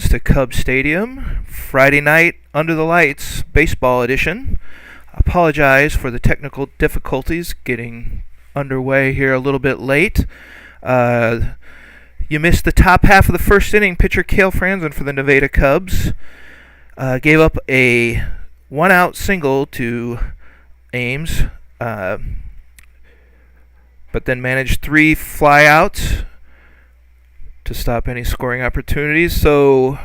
to Cub Stadium. Friday night, under the lights, baseball edition. Apologize for the technical difficulties getting underway here a little bit late. You missed the top half of the first inning. Pitcher Cale Franzen for the Nevada Cubs gave up a one-out single to Ames, but then managed 3 flyouts to stop any scoring opportunities. So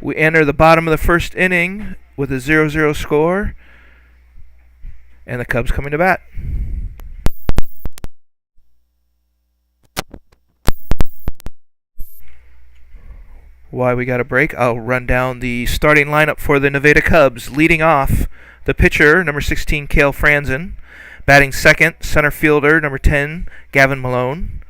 we enter the bottom of the first inning with a 0-0 score, and the Cubs coming to bat. While we got a break, I'll run down the starting lineup for the Nevada Cubs. Leading off, the pitcher, number 16, Cale Franzen. Batting second, center fielder, number 10, Gavin Malone.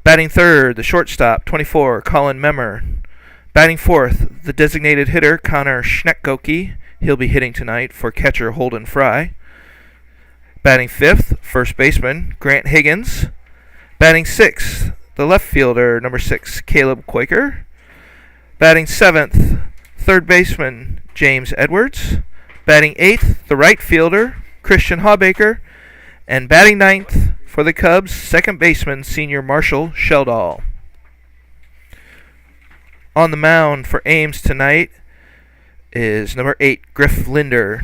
Batting third, the shortstop, 24, Colin Memmer. Batting fourth, the designated hitter, Connor Schneckgoke. He'll be hitting tonight for catcher Holden Fry. Batting fifth, first baseman, Grant Higgins. Batting sixth, the left fielder, number 6, Caleb Quaker. Batting seventh, third baseman, James Edwards. Batting eighth, the right fielder, Christian Hawbaker. And batting ninth for the Cubs, second baseman, senior Marshall Sheldall. On the mound for Ames tonight is number 8, Griff Linder.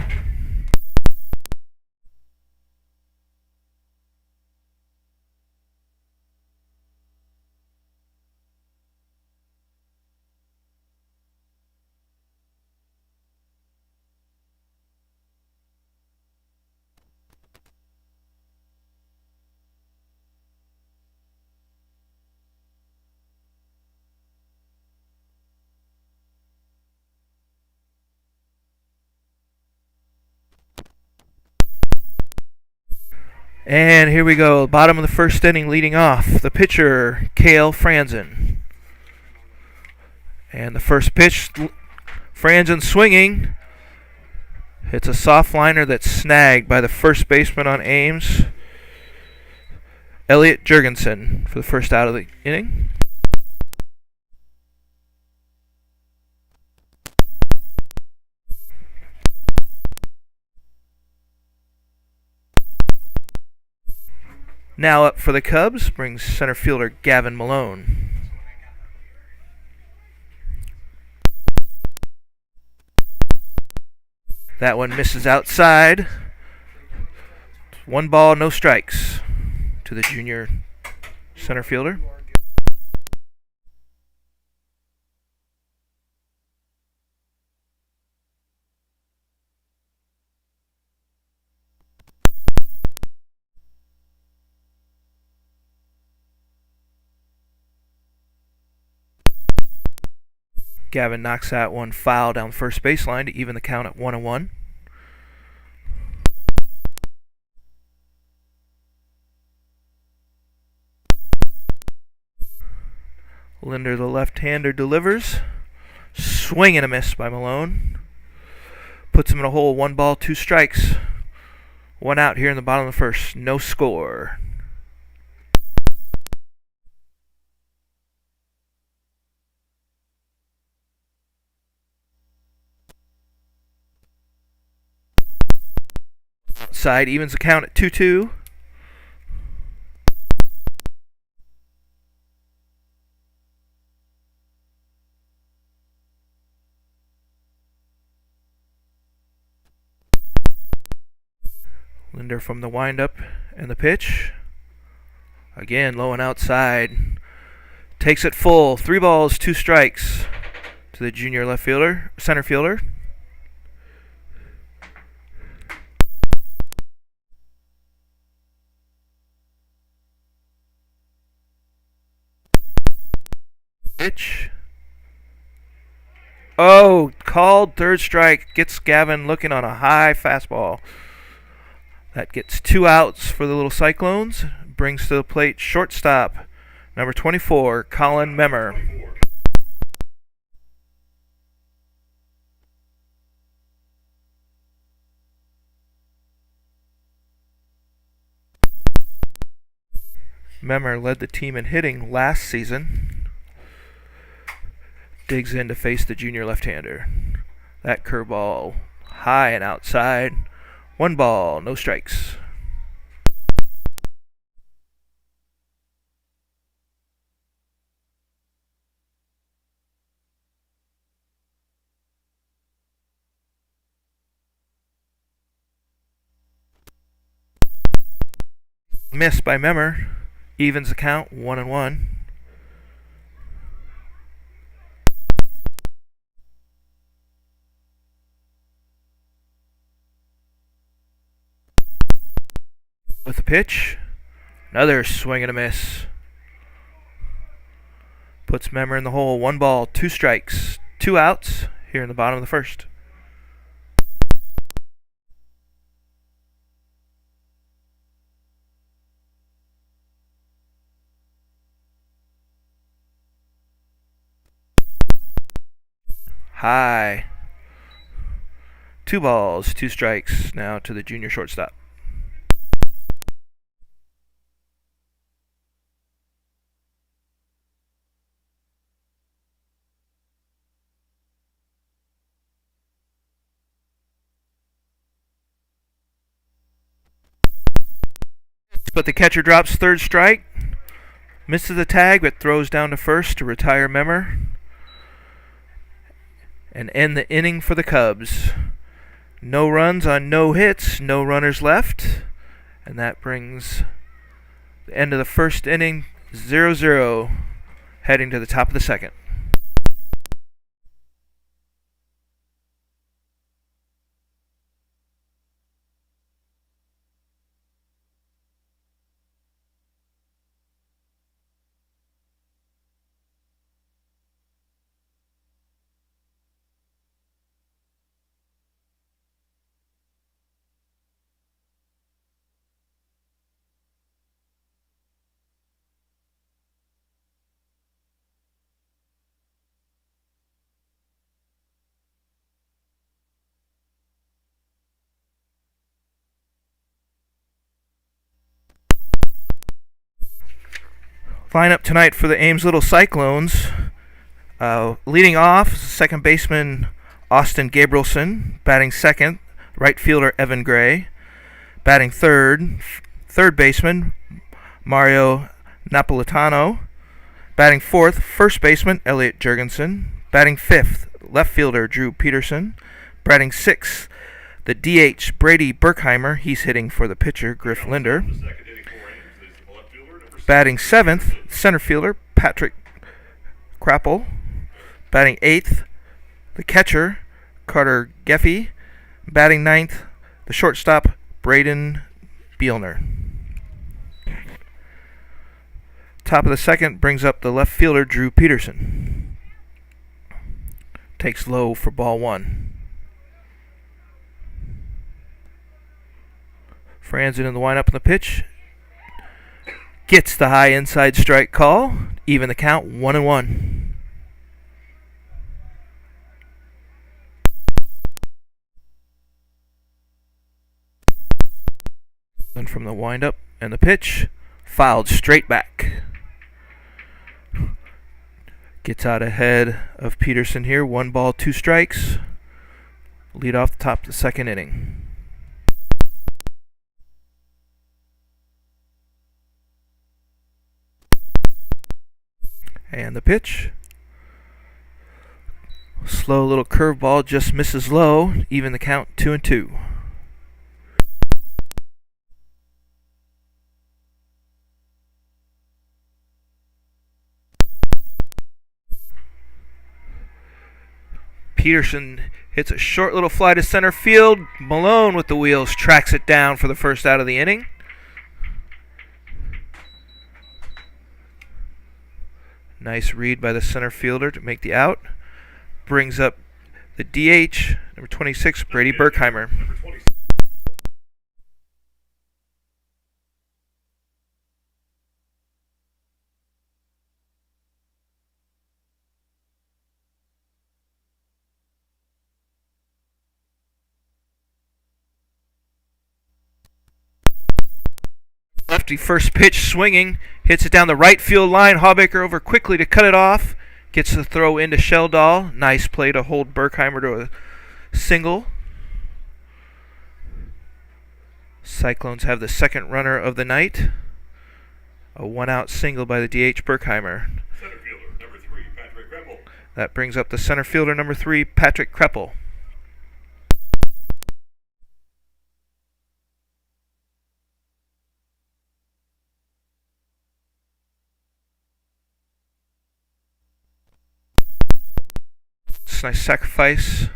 And here we go, bottom of the first inning, leading off, the pitcher, Cale Franzen. And the first pitch, Franzen swinging, hits a soft liner that's snagged by the first baseman on Ames, Elliot Jurgensen, for the first out of the inning. Now up for the Cubs brings center fielder Gavin Malone. That one misses outside. 1 ball, no strikes to the junior center fielder. Gavin knocks that one foul down the first baseline to even the count at 1-1. Linder, the left-hander, delivers. Swing and a miss by Malone. Puts him in a hole, 1 ball, 2 strikes. 1 out here in the bottom of the first. No score. Side evens the count at 2-2. Linder from the windup and the pitch. Again, low and outside. Takes it full. 3 balls, 2 strikes to the junior left fielder, center fielder. Pitch. Oh, called, third strike. Gets Gavin looking on a high fastball. That gets 2 outs for the Little Cyclones. Brings to the plate shortstop, number 24, Colin Memmer. Memmer led the team in hitting last season. Digs in to face the junior left-hander. That curveball high and outside. 1 ball, no strikes. Missed by Memmer. Evens the count, 1-1. With the pitch, another swing and a miss. Puts Memmer in the hole. 1 ball, 2 strikes, 2 outs here in the bottom of the first. High. 2 balls, 2 strikes now to the junior shortstop. But the catcher drops third strike. Misses the tag, but throws down to first to retire Memmer. And end the inning for the Cubs. No runs on no hits, no runners left. And that brings the end of the first inning, 0-0, heading to the top of the second. Lineup tonight for the Ames Little Cyclones. Leading off, second baseman Austin Gabrielson. Batting second, right fielder Evan Gray. Batting third, third baseman Mario Napolitano. Batting fourth, first baseman Elliot Jurgensen. Batting fifth, left fielder Drew Peterson. Batting sixth, the DH Brady Berkheimer. He's hitting for the pitcher Griff Linder. Batting seventh, center fielder Patrick Krappel. Batting eighth, the catcher Carter Geffey. Batting ninth, the shortstop Braden Bielner. Top of the second brings up the left fielder Drew Peterson. Takes low for ball 1. Franzen in the windup on the pitch. Gets the high inside strike call. Even the count, 1-1. And from the windup and the pitch, fouled straight back. Gets out ahead of Peterson here. 1 ball, 2 strikes. Lead off the top of the second inning. And the pitch. Slow little curveball, just misses low. Even the count, 2-2. Peterson hits a short little fly to center field. Malone with the wheels tracks it down for the first out of the inning. Nice read by the center fielder to make the out. Brings up the DH, number 26, Brady Berkheimer. Lefty first pitch swinging, hits it down the right field line. Hawbaker over quickly to cut it off. Gets the throw into Sheldall. Nice play to hold Berkheimer to a single. Cyclones have the second runner of the night. A one-out single by the DH Berkheimer. Center fielder number 3, Patrick Kreppel. That brings up the center fielder number 3, Patrick Kreppel. Nice sacrifice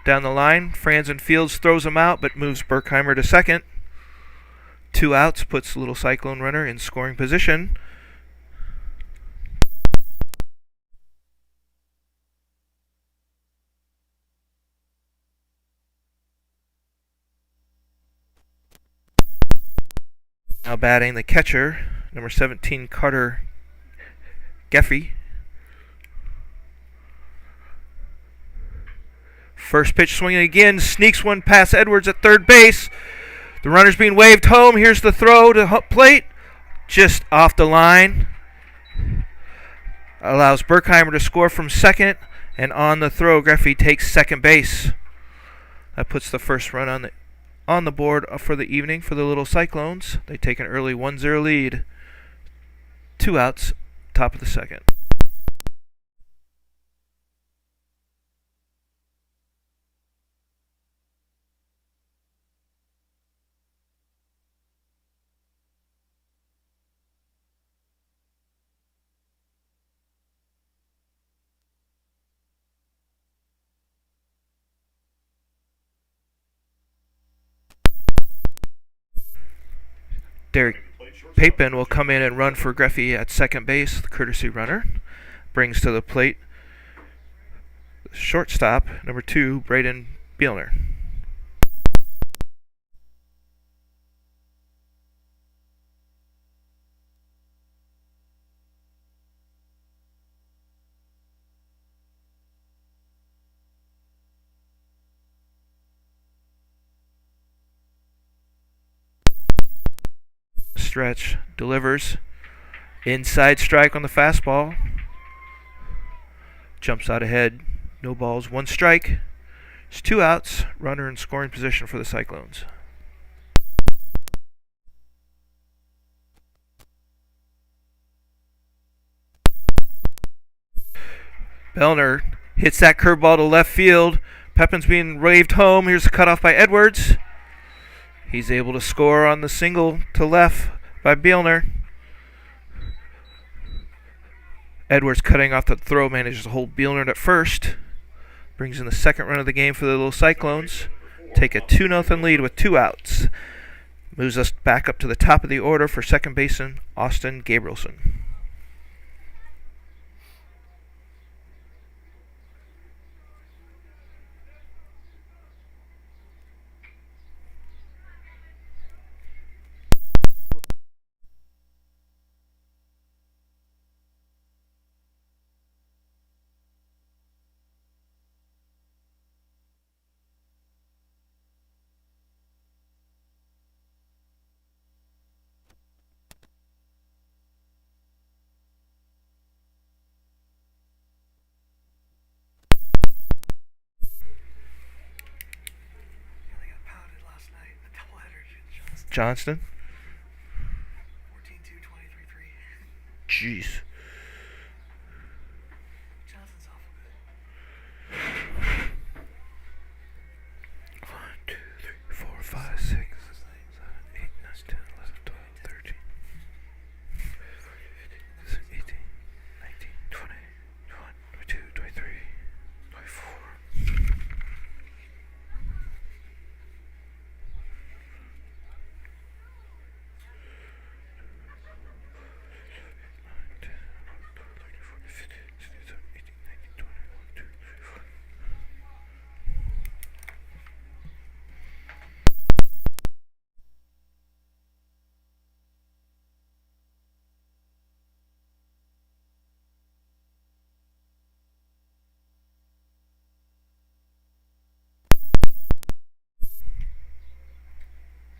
down the line. Franzen Fields throws him out, but moves Berkheimer to second. 2 outs, puts Little Cyclone runner in scoring position. Now batting the catcher, number 17, Carter Geffey. First pitch swinging again, sneaks one past Edwards at third base. The runner's being waved home. Here's the throw to plate. Just off the line. Allows Berkheimer to score from second. And on the throw, Geffey takes second base. That puts the first run on the board for the evening for the Little Cyclones. They take an early 1-0 lead. 2 outs, top of the second. Derek Papin will come in and run for Geffey at second base, the courtesy runner. Brings to the plate shortstop, number 2, Braden Bielner. Stretch, delivers, inside strike on the fastball, jumps out ahead, no balls, 1 strike. It's 2 outs, runner in scoring position for the Cyclones. Bellner hits that curveball to left field. Pepin's being waved home. Here's a cutoff by Edwards. He's able to score on the single to left by Bielner. Edwards cutting off the throw, manages to hold Bielner at first. Brings in the second run of the game for the Little Cyclones. Take a 2-0 lead with 2 outs. Moves us back up to the top of the order for second baseman Austin Gabrielson. Johnston. 14-2, 23-3. Jeez. Johnston's awful good. 1, 2, 3, 4, 5, 6, 7, 8, 9, 10, 11, 12, 13, 18, 19, 20, 21, 22, 23, 24.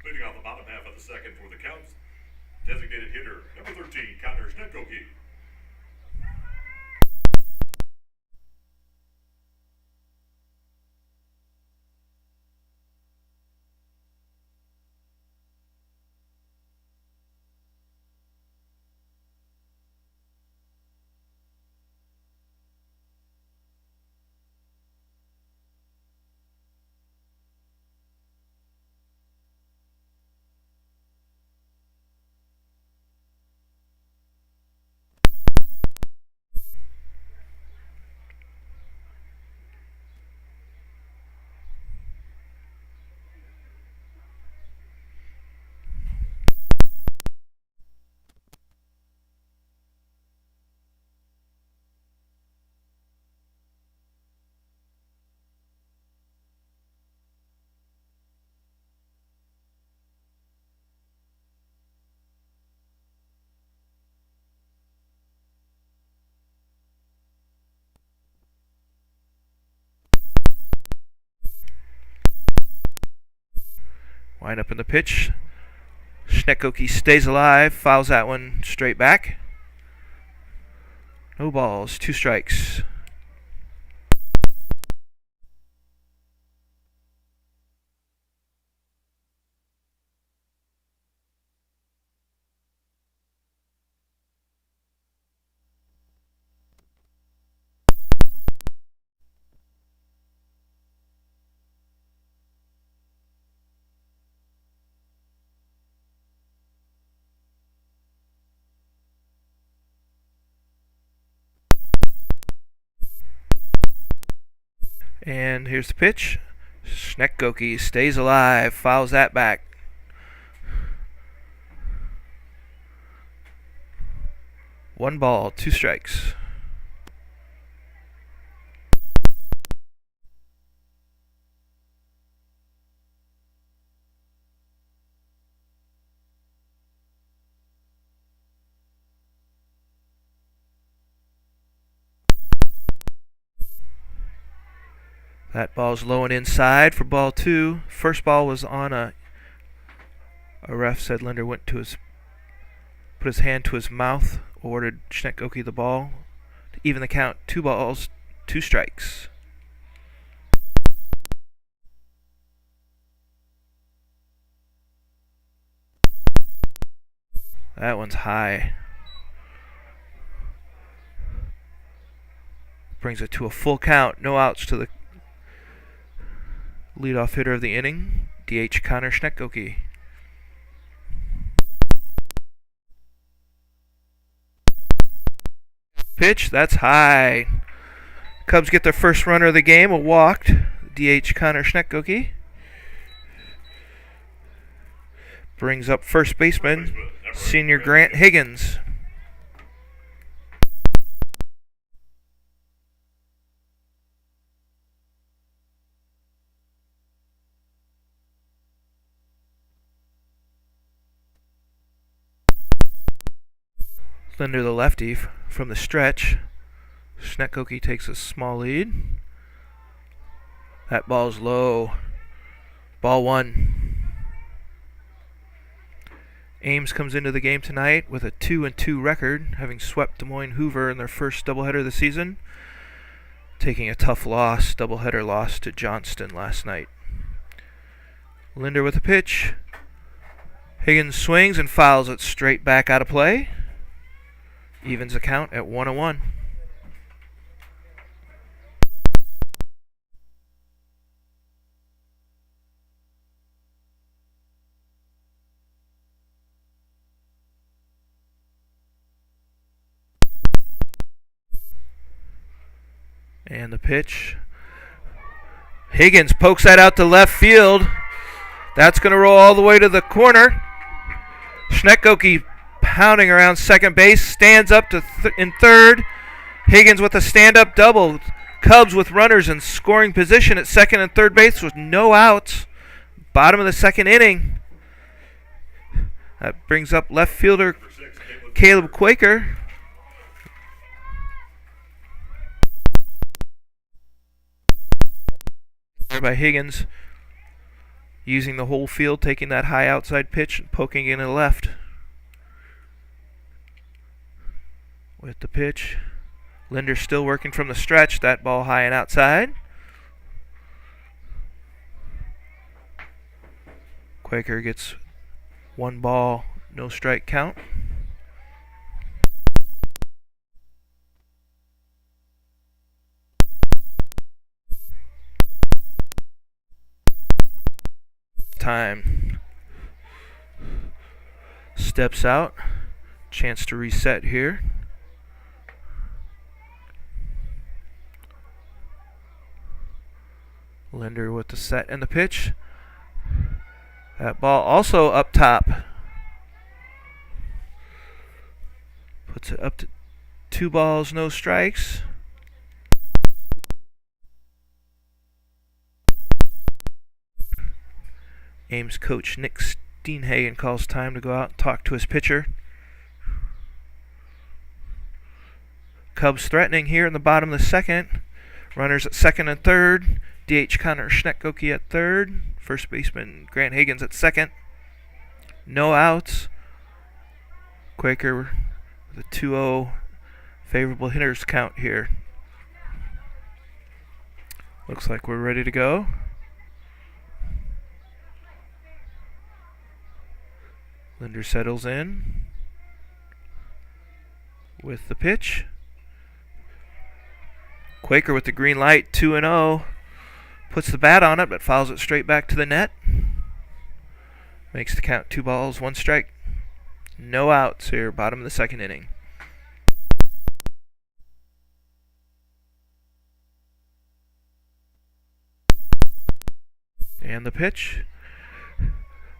Leading off the bottom half of the second for the Cubs, designated hitter number 13, Connor Snetkoke. Wind up in the pitch. Schnekoki stays alive, fouls that one straight back. No balls, 2 strikes. And here's the pitch. Schnekoki stays alive, fouls that back. One ball, 2 strikes. That ball's low and inside for ball 2. First ball was on a ref said Linder went to put his hand to his mouth, awarded Schnekoki the ball to even the count. 2 balls, 2 strikes. That one's high. Brings it to a full count. No outs to the leadoff hitter of the inning, DH Connor Schnekoki. Pitch, that's high. Cubs get their first runner of the game, a walked. DH Connor Schnekoki. Brings up first baseman, senior Grant Higgins. Linder the lefty from the stretch. Schnekoki takes a small lead. That ball's low. Ball 1. Ames comes into the game tonight with a 2-2 record, having swept Des Moines Hoover in their first doubleheader of the season, taking a tough loss, doubleheader loss to Johnston last night. Linder with a pitch. Higgins swings and fouls it straight back out of play. Evens the count at 1-1. And the pitch. Higgins pokes that out to left field. That's going to roll all the way to the corner. Schnekoki pounding around second base, stands up to in third. Higgins with a stand-up double. Cubs with runners in scoring position at second and third base with no outs. Bottom of the second inning. That brings up left fielder Caleb Quaker. By Higgins, using the whole field, taking that high outside pitch and poking it in the left. With the pitch, Linder still working from the stretch. That ball high and outside. Quaker gets 1 ball, no strike count. Time. Steps out. Chance to reset here. Linder with the set and the pitch. That ball also up top. Puts it up to 2 balls, no strikes. Ames coach Nick Steenhagen calls time to go out and talk to his pitcher. Cubs threatening here in the bottom of the second. Runners at second and third. DH Connor Schnekoki at third. First baseman Grant Higgins at second. No outs. Quaker with a 2-0 favorable hitters count here. Looks like we're ready to go. Linder settles in with the pitch. Quaker with the green light, 2-0. Puts the bat on it, but fouls it straight back to the net. Makes the count 2 balls, 1 strike. No outs here, bottom of the second inning. And the pitch.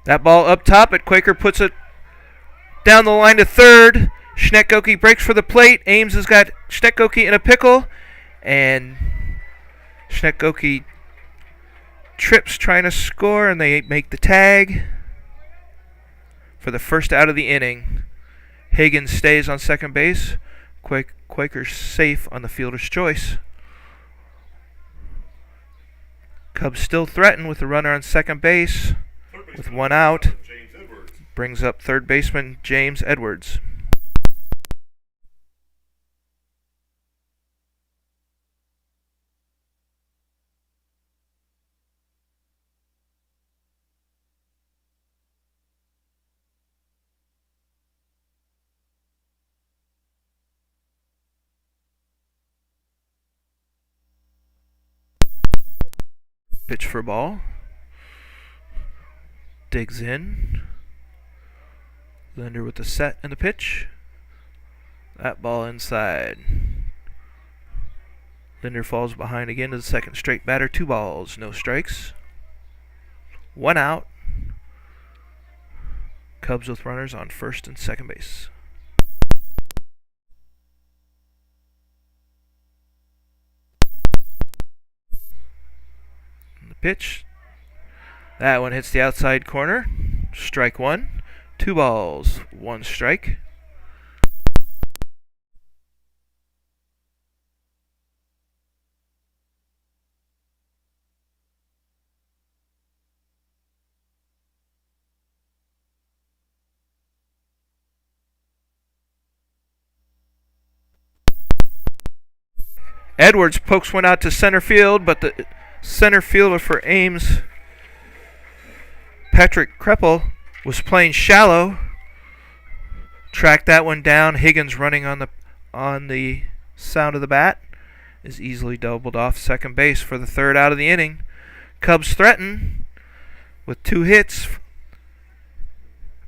That ball up top, but Quaker puts it down the line to third. Schnettgoke breaks for the plate. Ames has got Schnettgoke in a pickle. And Schnettgoke trips trying to score, and they make the tag for the first out of the inning. Higgins stays on second base. Quaker's safe on the fielder's choice. Cubs still threaten with the runner on second base with 1 out. Brings up third baseman James Edwards. Pitch for ball. Digs in. Linder with the set and the pitch. That ball inside. Linder falls behind again to the second straight batter. 2 balls, no strikes. 1 out. Cubs with runners on first and second base. Pitch. That one hits the outside corner. Strike 1. 2 balls, 1 strike. Edwards pokes one out to center field, but the center fielder for Ames, Patrick Kreppel, was playing shallow. Tracked that one down. Higgins running on the sound of the bat is easily doubled off second base for the third out of the inning. Cubs threaten with 2 hits,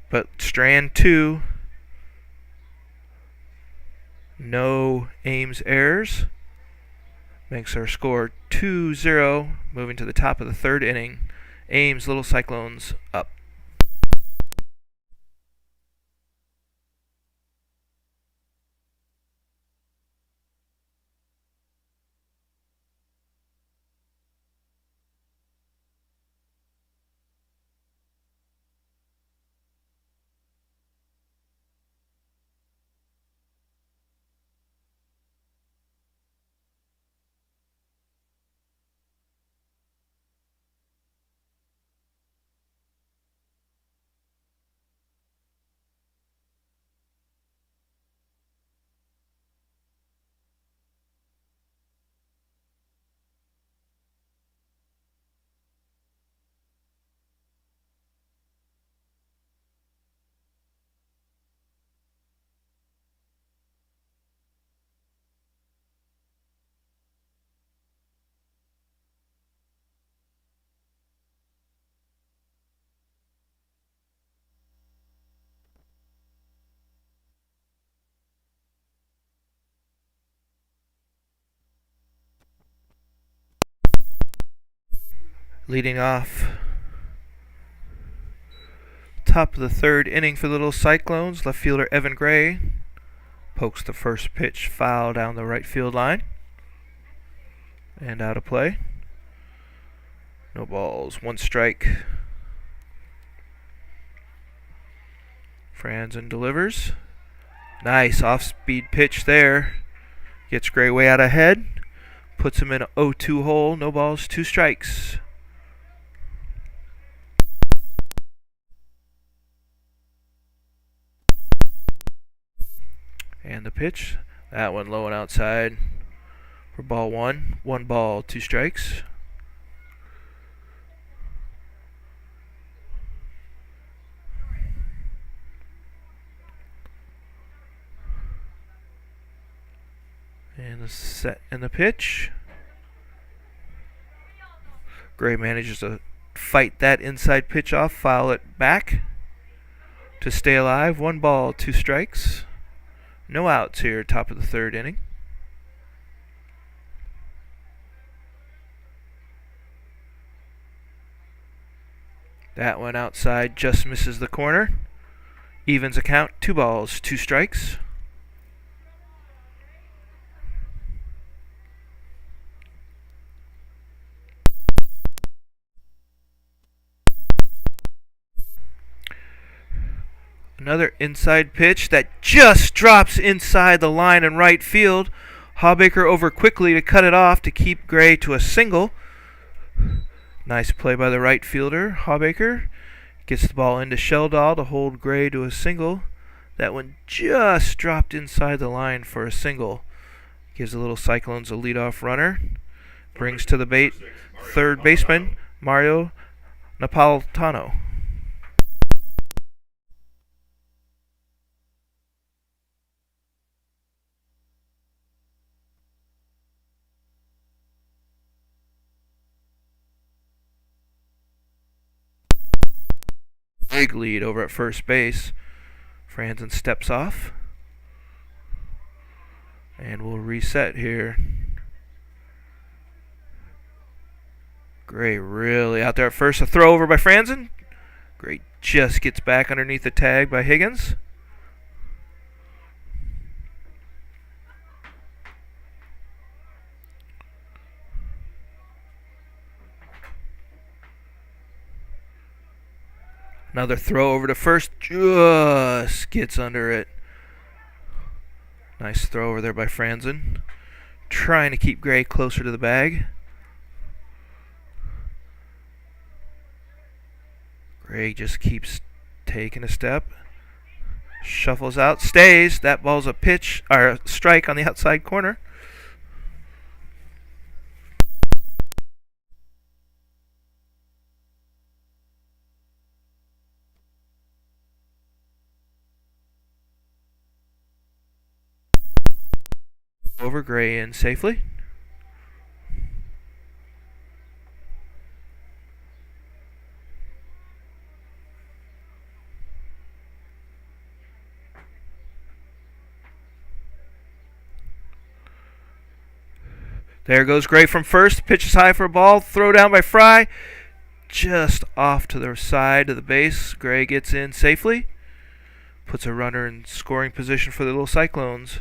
but Strand 2. No Ames errors. Makes our score 2-0, moving to the top of the third inning. Ames Little Cyclones up. Leading off top of the third inning for the Little Cyclones, left fielder Evan Gray pokes the first pitch foul down the right field line and out of play. No balls, 1 strike. Franzen delivers. Nice off-speed pitch there. Gets Gray way out ahead. Puts him in an 0-2 hole. No balls, 2 strikes. And the pitch. That one low and outside for ball one. 1 ball, 2 strikes. And the set and the pitch. Gray manages to fight that inside pitch off, foul it back to stay alive. 1 ball, 2 strikes. No outs here, top of the 3rd inning. That one outside just misses the corner. Evens account, 2 balls, 2 strikes. Another inside pitch that just drops inside the line in right field. Hawbaker over quickly to cut it off to keep Gray to a single. Nice play by the right fielder. Hawbaker gets the ball into Sheldall to hold Gray to a single. That one just dropped inside the line for a single. Gives the Little Cyclones a leadoff runner. Brings to the bait 3rd baseman Mario Napolitano. Big lead over at first base. Franzen steps off. And we'll reset here. Gray really out there at first. A throw over by Franzen. Gray just gets back underneath the tag by Higgins. Another throw over to first, just gets under it. Nice throw over there by Franzen. Trying to keep Gray closer to the bag. Gray just keeps taking a step. Shuffles out, stays. That ball's a pitch, or a strike on the outside corner. Over Gray in safely. There goes Gray from first. Pitch is high for a ball. Throw down by Fry. Just off to the side of the base. Gray gets in safely. Puts a runner in scoring position for the Little Cyclones.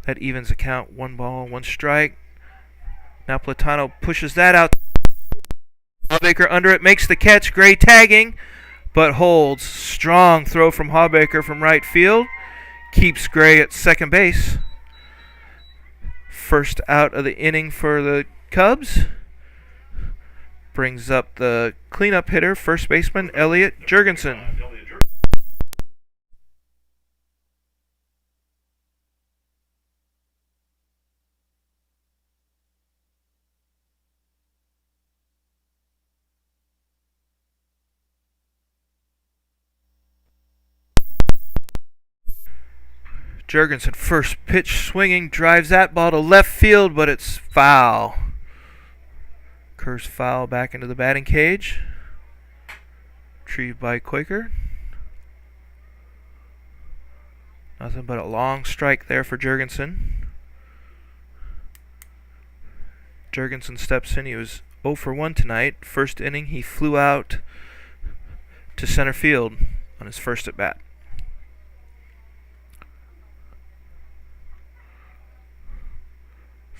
That evens the count. 1 ball, 1 strike. Now Platano pushes that out. Hawbaker under it, makes the catch. Gray tagging, but holds. Strong throw from Hawbaker from right field. Keeps Gray at second base. First out of the inning for the Cubs. Brings up the cleanup hitter, first baseman Elliot Jurgensen. Jurgensen, first pitch swinging, drives that ball to left field, but it's foul. Curves foul back into the batting cage. Retrieved by Quaker. Nothing but a long strike there for Jurgensen. Jurgensen steps in. He was 0 for 1 tonight. First inning, he flew out to center field on his first at bat.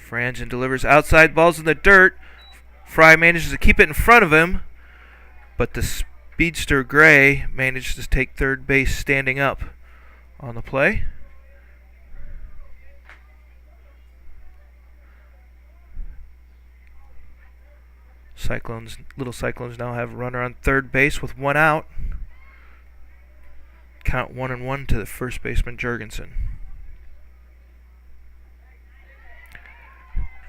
Franzen delivers outside balls in the dirt. Fry manages to keep it in front of him, but the speedster Gray manages to take third base standing up on the play. Little Cyclones now have a runner on third base with one out. Count 1-1 to the first baseman Jurgensen.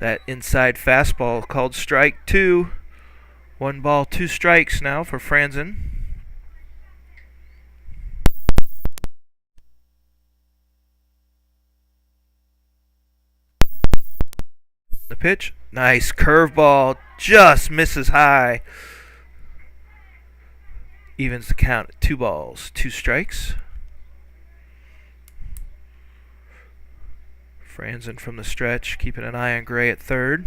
That inside fastball called strike 2. 1 ball, 2 strikes now for Franzen. The pitch, nice curveball, just misses high. Evens the count at 2 balls, 2 strikes. Franzen from the stretch, keeping an eye on Gray at third.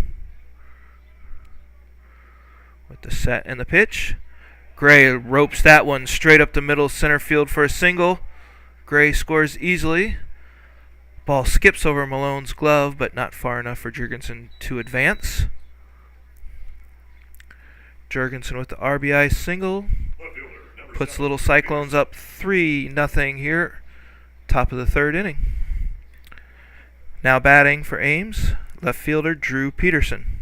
With the set and the pitch. Gray ropes that one straight up the middle center field for a single. Gray scores easily. Ball skips over Malone's glove, but not far enough for Jurgensen to advance. Jurgensen with the RBI single. Puts Little Cyclones up 3-0 here. Top of the third inning. Now batting for Ames, left fielder Drew Peterson.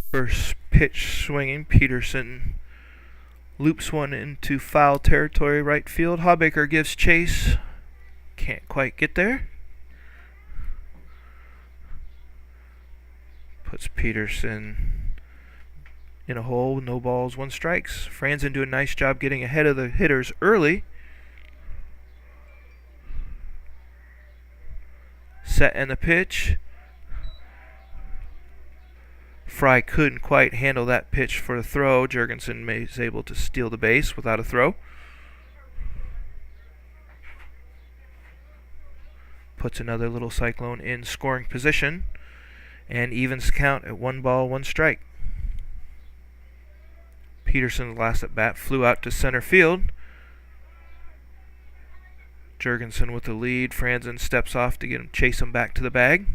First pitch swinging, Peterson loops one into foul territory, right field. Hawbaker gives chase. Can't quite get there. Puts Peterson in a hole, no balls, 1 strikes. Franzen doing a nice job getting ahead of the hitters early. Set and the pitch. Fry couldn't quite handle that pitch for the throw. Jurgensen is able to steal the base without a throw. Puts another Little Cyclone in scoring position and evens count at 1 ball, 1 strike. Peterson's last at bat flew out to center field. Jurgensen with the lead. Franzen steps off to chase him back to the bag.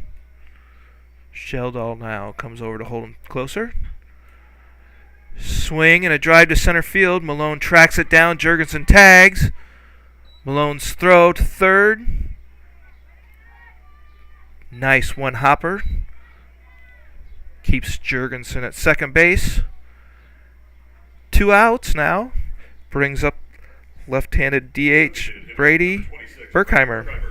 Sheldall now comes over to hold him closer. Swing and a drive to center field. Malone tracks it down. Jurgensen tags. Malone's throw to third. Nice one hopper. Keeps Jurgensen at second base. 2 outs now. Brings up left-handed DH Brady Berkheimer.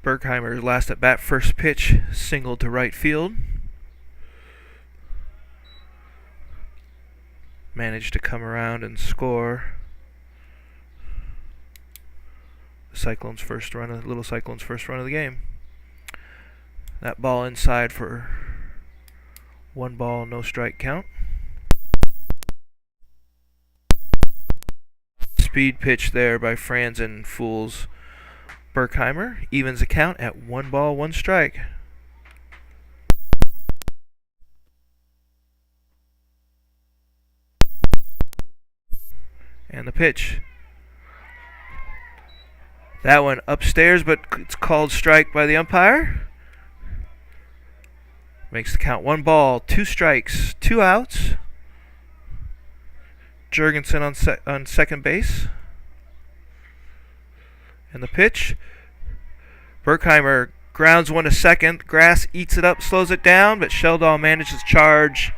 Berkheimer's last at bat, first pitch, single to right field. Managed to come around and score. The Little Cyclones' first run of the game. That ball inside for 1 ball, no strike count. Speed pitch there by Franzen fools Berkheimer. Evens the count at 1 ball, 1 strike. And the pitch. That one upstairs, but it's called strike by the umpire. Makes the count 1 ball, 2 strikes, 2 outs. Jurgensen on second base. And the pitch. Berkheimer grounds one to second. Grass eats it up, slows it down, but Sheldall manages to charge,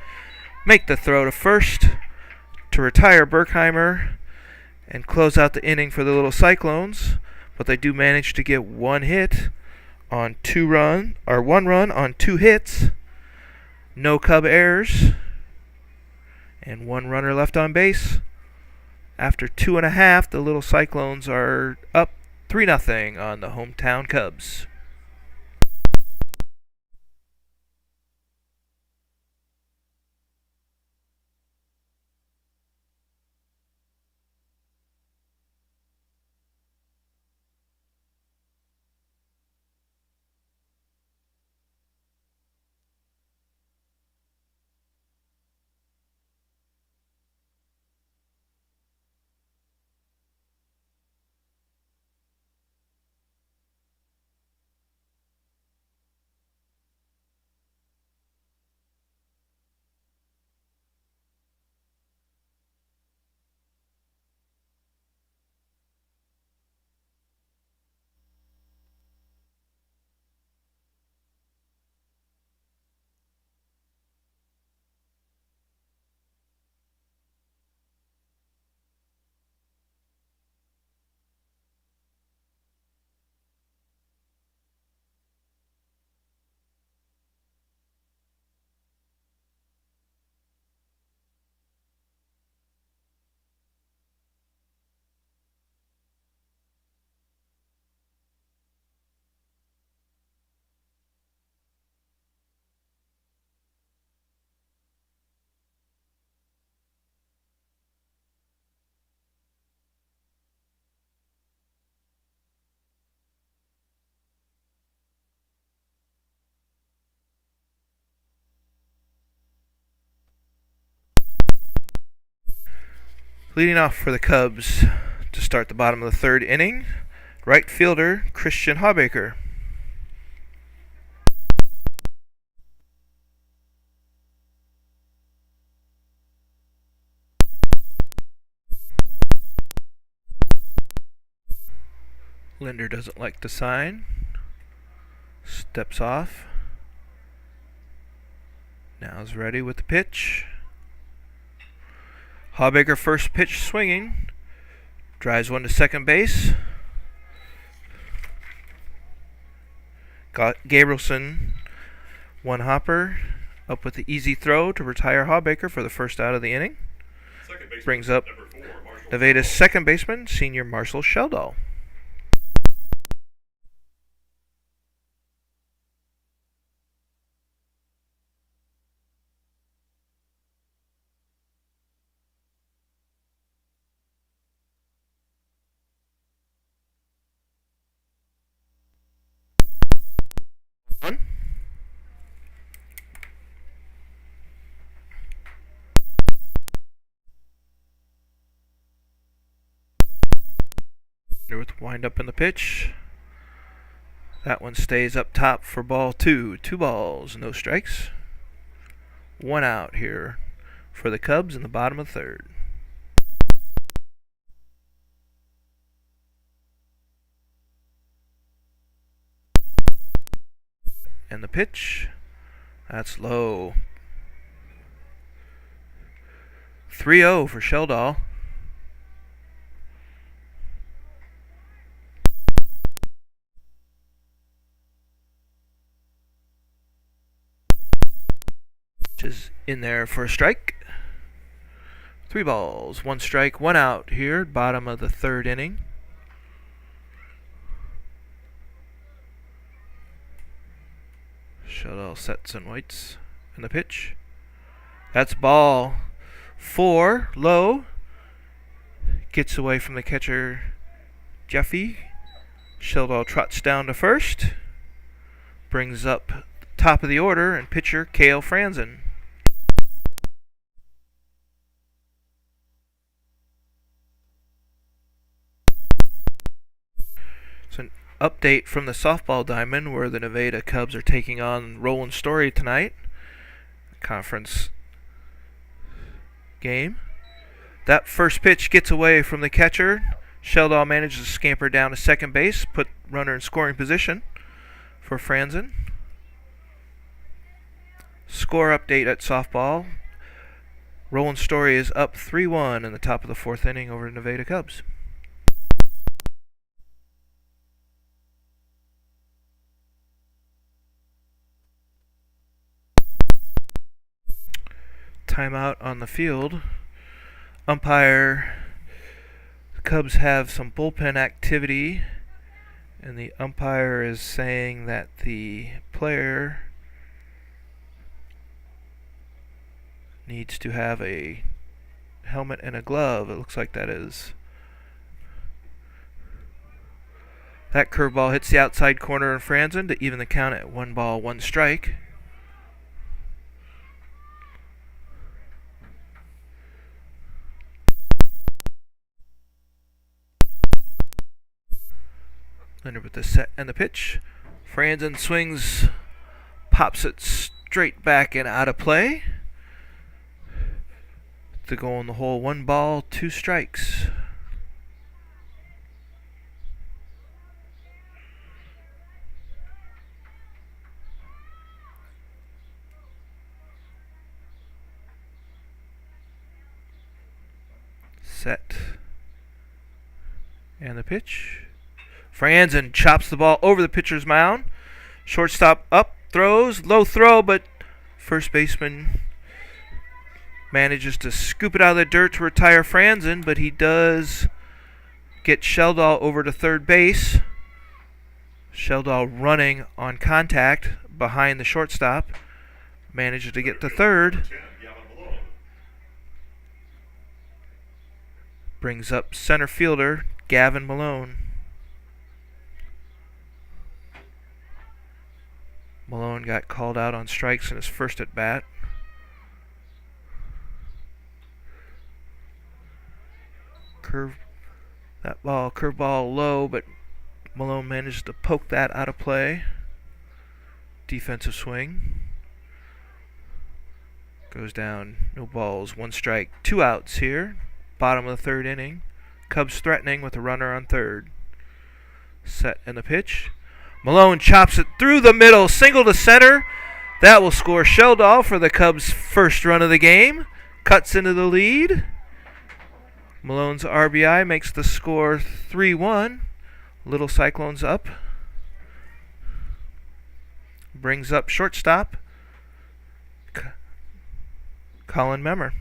make the throw to first to retire Berkheimer and close out the inning for the Little Cyclones. But they do manage to get 1 hit on 1 run on 2 hits. No Cub errors. And 1 runner left on base. After 2.5, the Little Cyclones are up 3-0 on the hometown Cubs. Leading off for the Cubs to start the bottom of the third inning, right fielder Christian Hawbaker. Linder doesn't like the sign. Steps off. Now is ready with the pitch. Hawbaker first pitch swinging. Drives one to second base. Gabrielson, one hopper, up with the easy throw to retire Hawbaker for the first out of the inning. Brings up Nevada's second baseman, senior Marcel Sheldall. With wind up in the pitch. That one stays up top for ball two. 2 balls, no strikes. 1 out here for the Cubs in the bottom of the third. And the pitch. That's low. 3-0 for Sheldall. Is in there for a strike. 3 balls, 1 strike, 1 out here, bottom of the third inning. Sheldall sets and waits. And the pitch. That's ball 4, low. Gets away from the catcher, Jeffy. Sheldall trots down to first. Brings up top of the order and pitcher Cale Franzen. So an update from the softball diamond where the Nevada Cubs are taking on Roland Story tonight. Conference game. That first pitch gets away from the catcher. Sheldall manages to scamper down to second base, put runner in scoring position for Franzen. Score update at softball. Roland Story is up 3-1 in the top of the fourth inning over the Nevada Cubs. Timeout on the field. Umpire. The Cubs have some bullpen activity, and the umpire is saying that the player needs to have a helmet and a glove. It looks like that is. That curveball hits the outside corner of Franzen to even the count at 1 ball, 1 strike. Linder with the set and the pitch. Franzen swings, pops it straight back and out of play. To go in the hole, 1 ball, 2 strikes. Set. And the pitch. Franzen chops the ball over the pitcher's mound. Shortstop up, throws, low throw, but first baseman manages to scoop it out of the dirt to retire Franzen, but he does get Sheldall over to third base. Sheldall running on contact behind the shortstop. Manages to get to third. Brings up center fielder Gavin Malone. Malone got called out on strikes in his first at bat. Curve that ball, curveball low, but Malone managed to poke that out of play. Defensive swing. Goes down, no balls, one strike, 2 outs here. Bottom of the third inning. Cubs threatening with a runner on third. Set in the pitch. Malone chops it through the middle, single to center. That will score Sheldall for the Cubs' first run of the game. Cuts into the lead. Malone's RBI makes the score 3-1. Little Cyclones up. Brings up shortstop Colin Memmer.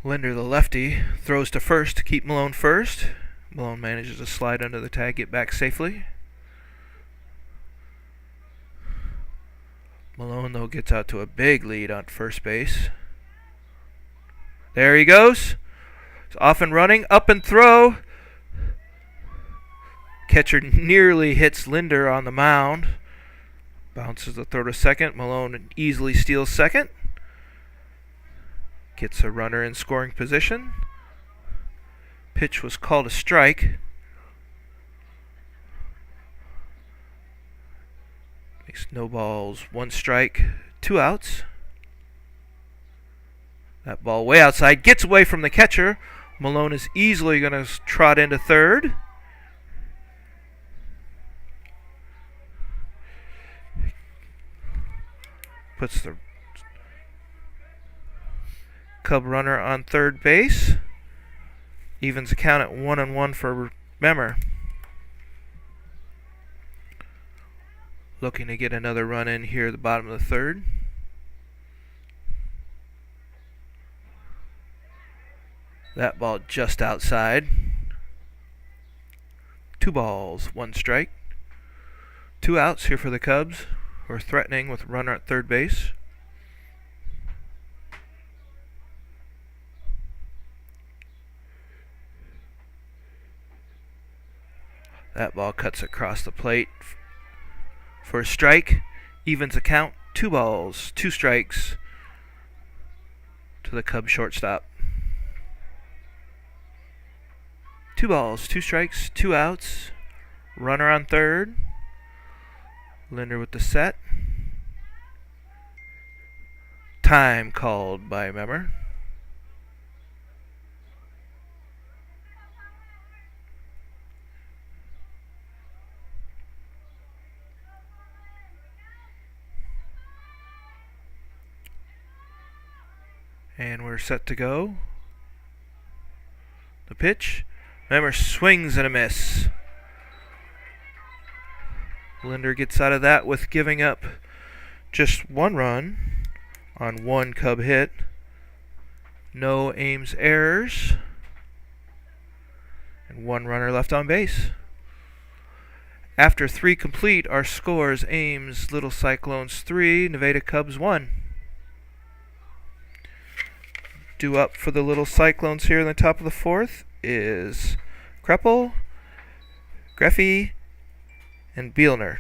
Linder, the lefty, throws to first to keep Malone first. Malone manages to slide under the tag, get back safely. Malone, though, gets out to a big lead on first base. There he goes. He's off and running, up and throw. Catcher nearly hits Linder on the mound. Bounces the throw to second. Malone easily steals second. Gets a runner in scoring position. Pitch was called a strike. Makes no balls, 1 strike, 2 outs. That ball way outside, gets away from the catcher. Malone is easily going to trot into third. Puts the Cub runner on third base. Evens the count at 1-1 for Memmer. Looking to get another run in here at the bottom of the third. That ball just outside. 2 balls, 1 strike. 2 outs here for the Cubs, who are threatening with a runner at third base. That ball cuts across the plate for a strike. Evens the count. 2 balls, 2 strikes to the Cubs shortstop. 2 balls, 2 strikes, 2 outs. Runner on third. Linder with the set. Time called by Memmer. And we're set to go. The pitch. Memmer swings and a miss. Linder gets out of that with giving up just 1 run on 1 Cub hit. No Ames errors. And 1 runner left on base. After 3 complete, our scores: Ames Little Cyclones 3, Nevada Cubs 1. Due up for the Little Cyclones here in the top of the 4th is Kreppel, Greffy, and Bielner.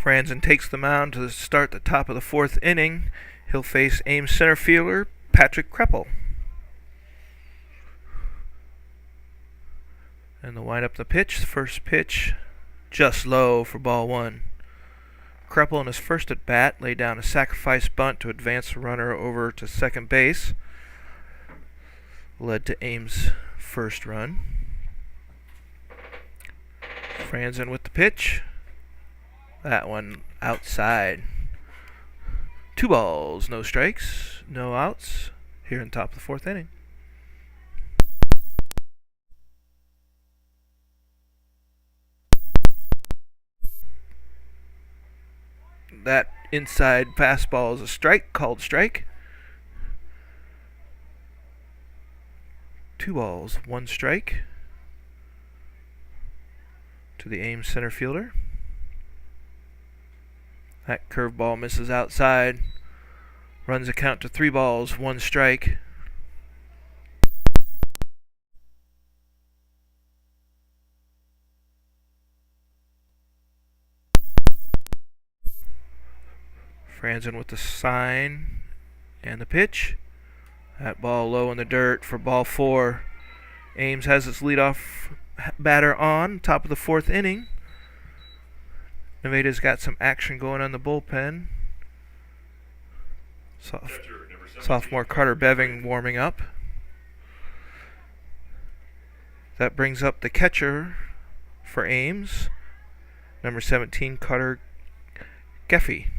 Franzen takes the mound to start the top of the fourth inning. He'll face Ames center fielder Patrick Kreppel. And the windup, the pitch. First pitch, just low for ball one. Kreppel in his first at bat laid down a sacrifice bunt to advance the runner over to second base. Led to Ames' first run. Franzen with the pitch. That one outside. 2 balls, no strikes, no outs here in top of the fourth inning. That inside fastball is a strike, called strike. 2 balls, 1 strike to the Ames center fielder. That curveball misses outside. Runs the count to 3 balls, 1 strike. Franzen with the sign and the pitch. That ball low in the dirt for ball 4. Ames has its leadoff batter on, top of the fourth inning. Nevada's got some action going on the bullpen. Sophomore Carter Beving warming up. That brings up the catcher for Ames, number 17, Carter Geffey.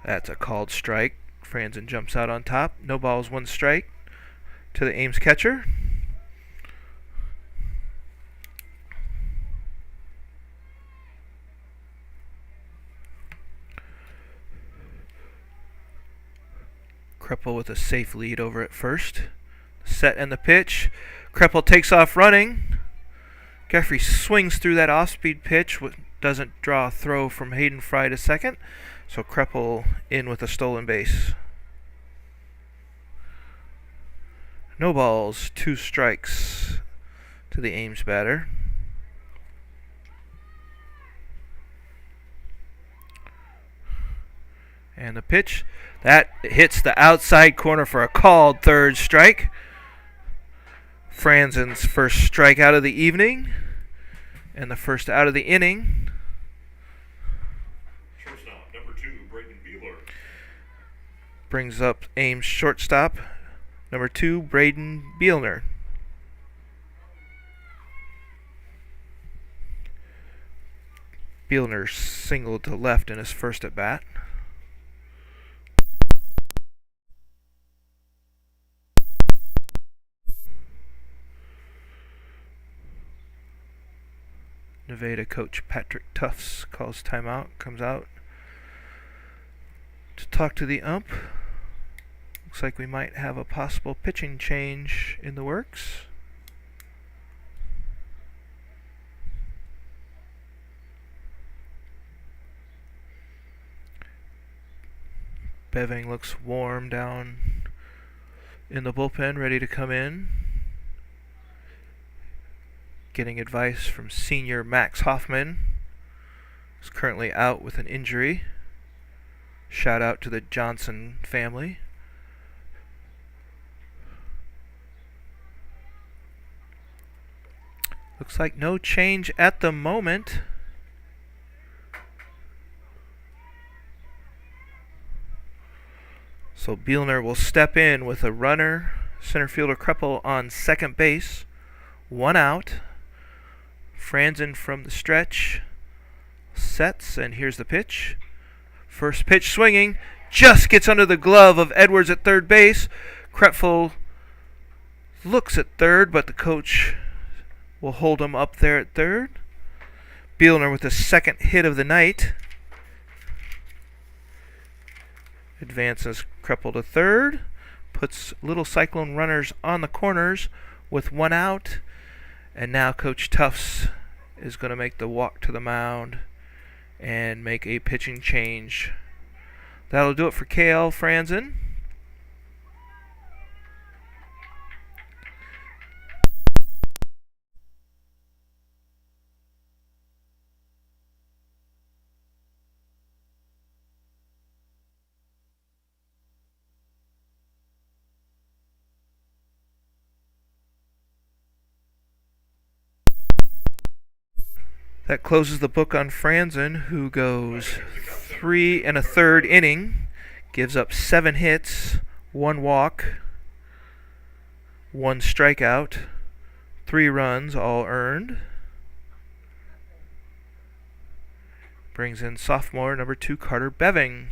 That's a called strike. Franzen jumps out on top. No balls, 1 strike to the Ames catcher. Kreppel with a safe lead over at first. Set and the pitch. Kreppel takes off running. Geffey swings through that off-speed pitch. Doesn't draw a throw from Hayden Fry to second. So Kreppel in with a stolen base. No balls, 2 strikes to the Ames batter. And the pitch, that hits the outside corner for a called third strike. Franzen's first strikeout of the evening and the first out of the inning. Shortstop, number 2, Braden Beeler. Brings up Ames shortstop, number 2, Braden Bielner. Bielner singled to left in his first at bat. Nevada coach Patrick Tufts calls timeout, comes out to talk to the ump. Looks like we might have a possible pitching change in the works. Beving looks warm down in the bullpen, ready to come in. Getting advice from senior Max Hoffman, who's currently out with an injury. Shout out to the Johnson family. Looks like no change at the moment. So Bielner will step in with a runner, center fielder Kreppel on second base. 1 out. Franzen from the stretch sets, and here's the pitch. First pitch swinging, just gets under the glove of Edwards at third base. Kreppel looks at third, but the coach will hold him up there at third. Bielner with the second hit of the night. Advances Kreppel to third. Puts Little Cyclone runners on the corners with 1 out. And now Coach Tufts is going to make the walk to the mound and make a pitching change. That'll do it for KL Franzen. That closes the book on Franzen, who goes 3 1/3 inning, gives up 7 hits, 1 walk, 1 strikeout, 3 runs, all earned. Brings in sophomore number 2 Carter Beving.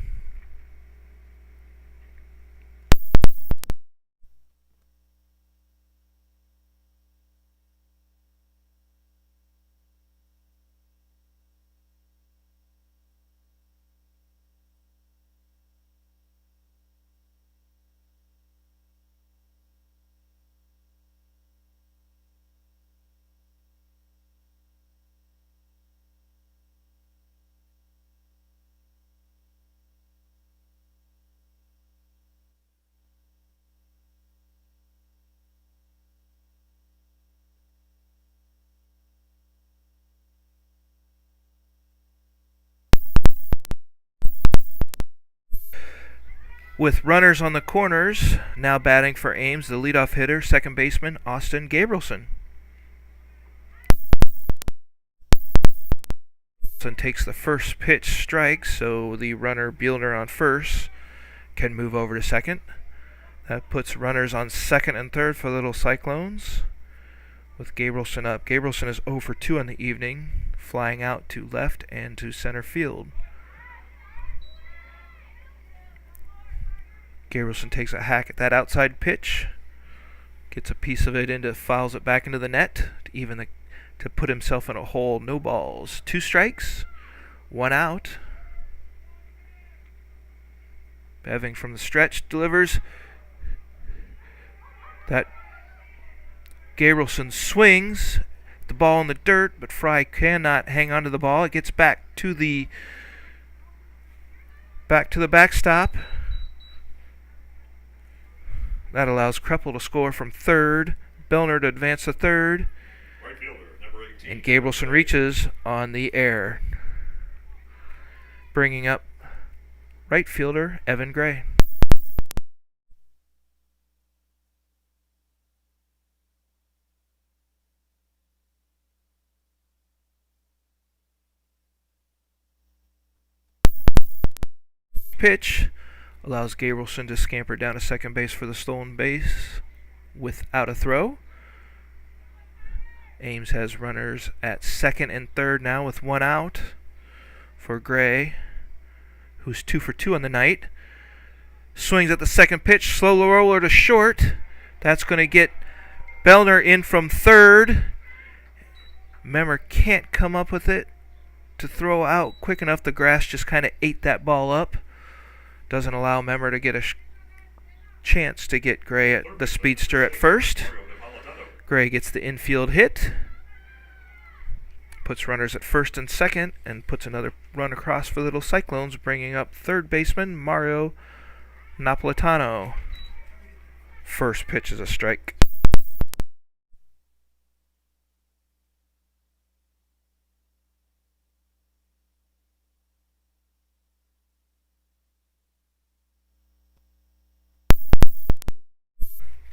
With runners on the corners, now batting for Ames, the leadoff hitter, second baseman Austin Gabrielson. Takes the first pitch strike, so the runner Buellner on first can move over to second. That puts runners on second and third for the Little Cyclones. With Gabrielson up. Gabrielson is 0 for 2 on the evening, flying out to left and to center field. Gabrielson takes a hack at that outside pitch, gets a piece of it fouls it back into the net to put himself in a hole. No balls, 2 strikes, 1 out. Beving from the stretch delivers. That Gabrielson swings the ball in the dirt, but Fry cannot hang on to the ball. It gets back to the backstop. That allows Kreppel to score from third, Buellner to advance to third, Right fielder, number 18. and Gabrielson reaches on the air, bringing up right fielder Evan Gray. Pitch allows Gabrielson to scamper down to second base for the stolen base without a throw. Ames has runners at second and third now with 1 out for Gray, who's 2 for 2 on the night. Swings at the second pitch, slow roller to short. That's going to get Buellner in from third. Memmer can't come up with it to throw out quick enough. The grass just kind of ate that ball up. Doesn't allow Memmer to get a chance to get Gray at the speedster at first. Gray gets the infield hit, puts runners at first and second, and puts another run across for the Little Cyclones, bringing up third baseman Mario Napolitano. First pitch is a strike.